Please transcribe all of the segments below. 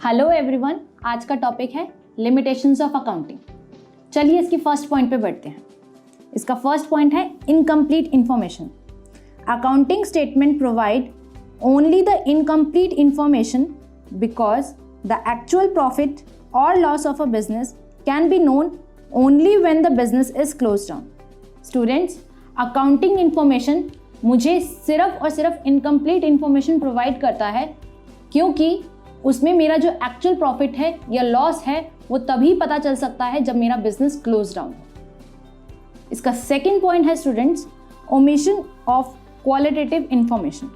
Hello everyone, आज का topic है लिमिटेशंस ऑफ अकाउंटिंग। चलिए इसकी फर्स्ट पॉइंट पे बढ़ते हैं। इसका फर्स्ट पॉइंट है incomplete information. Accounting statement provide only the incomplete information because the actual profit और loss of a business can be known only when the business is close down. Students, accounting information मुझे सिर्फ और सिर्फ incomplete information provide करता है क्योंकि उसमें मेरा जो एक्चुअल प्रॉफिट है या लॉस है वो तभी पता चल सकता है जब मेरा बिजनेस क्लोज डाउन हो। इसका सेकंड पॉइंट है students, omission of qualitative information.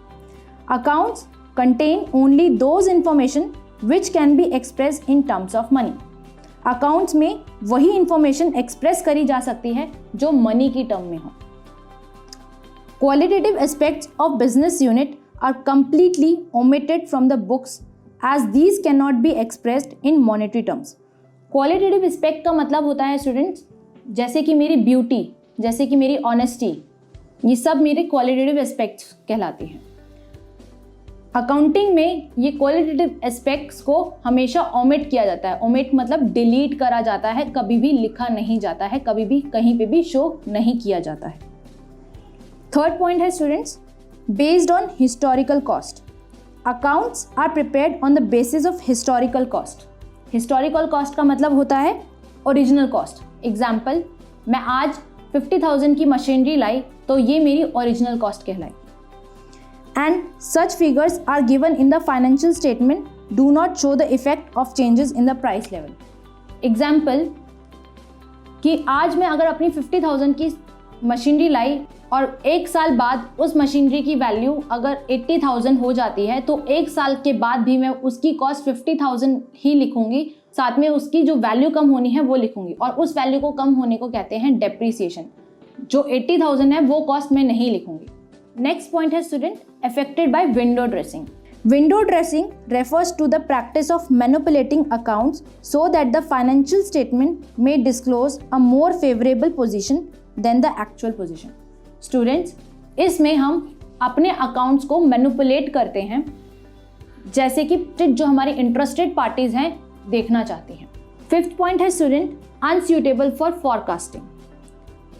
Accounts contain only those information which can be express in terms of money. Accounts में वही इंफॉर्मेशन एक्सप्रेस करी जा सकती है जो मनी की टर्म में हो। Qualitative aspects of business unit are completely omitted from the books as these cannot be expressed in monetary terms. Qualitative aspect का मतलब होता है स्टूडेंट्स, जैसे कि मेरी ब्यूटी, जैसे कि मेरी ऑनेस्टी, ये सब मेरे क्वालिटेटिव एस्पेक्ट्स कहलाती हैं। अकाउंटिंग में ये क्वालिटेटिव एस्पेक्ट्स को हमेशा ओमिट किया जाता है। ओमिट मतलब डिलीट करा जाता है, कभी भी लिखा नहीं जाता है, कभी भी कहीं पे भी शो नहीं किया जाता है। थर्ड पॉइंट है students, based on historical cost. Accounts are prepared on the basis of historical cost. Historical cost का मतलब होता है ओरिजिनल कॉस्ट। एग्जाम्पल, मैं आज 50,000 की मशीनरी लाई तो ये मेरी ओरिजिनल कॉस्ट कहलाई। And such figures are given in the financial statement do not show the effect of changes in the price level. Example कि आज मैं अगर अपनी 50,000 की मशीनरी लाई और एक साल बाद उस मशीनरी की वैल्यू अगर 80,000 हो जाती है तो एक साल के बाद भी मैं उसकी कॉस्ट 50,000 ही लिखूंगी, साथ में उसकी जो वैल्यू कम होनी है वो लिखूंगी, और उस वैल्यू को कम होने को कहते हैं डेप्रिसिएशन। जो 80,000 है वो कॉस्ट मैं नहीं लिखूंगी। नेक्स्ट पॉइंट है student, affected by window dressing. Window dressing refers to the practice of manipulating accounts so that the financial statement may disclose a more favorable position than the actual position. Students, इसमें हम अपने accounts को manipulate करते हैं, जैसे कि जो हमारी इंटरेस्टेड पार्टीज हैं देखना चाहती हैं। फिफ्थ पॉइंट है student, unsuitable for forecasting.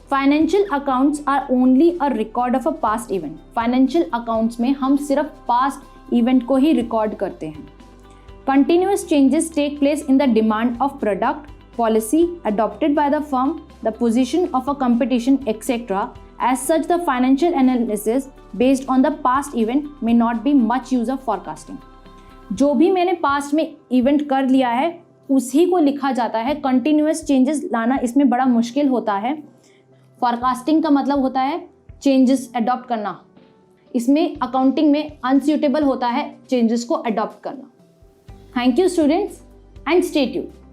Financial accounts are only a record of a past event. Financial accounts में हम सिर्फ पास्ट इवेंट को ही रिकॉर्ड करते हैं। Continuous changes take place in the demand of product, policy adopted by the firm, the position of a competition etcetera. As such, the financial analysis based on the past event may not be much use of forecasting. जो भी मैंने past में event कर लिया है उसी को लिखा जाता है। कंटिन्यूअस चेंजेस लाना इसमें बड़ा मुश्किल होता है। फॉरकास्टिंग का मतलब होता है चेंजेस अडॉप्ट करना। इसमें अकाउंटिंग में अनसूटेबल होता है चेंजेस को अडॉप्ट करना। Thank you students and stay tuned.